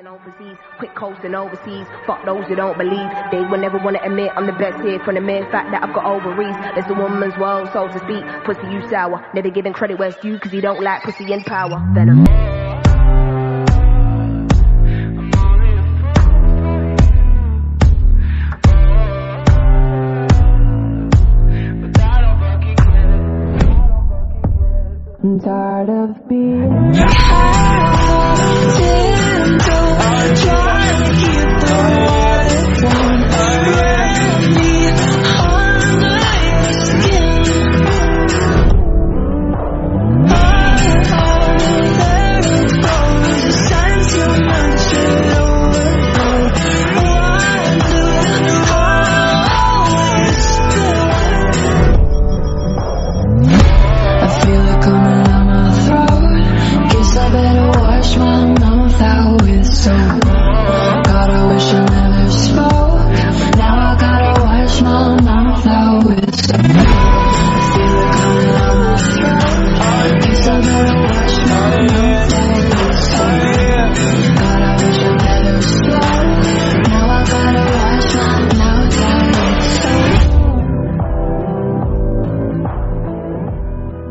Overseas, quick coasting overseas. Fuck those who don't believe. They will never want to admit I'm the best here from the mere fact that I've got ovaries. It's the woman's world, so to speak. Pussy, you sour. Never giving credit where it's due, cause you don't like pussy and power. Venom. I'm tired of being gotta wish I never spoke. Now I gotta wash my mouth out with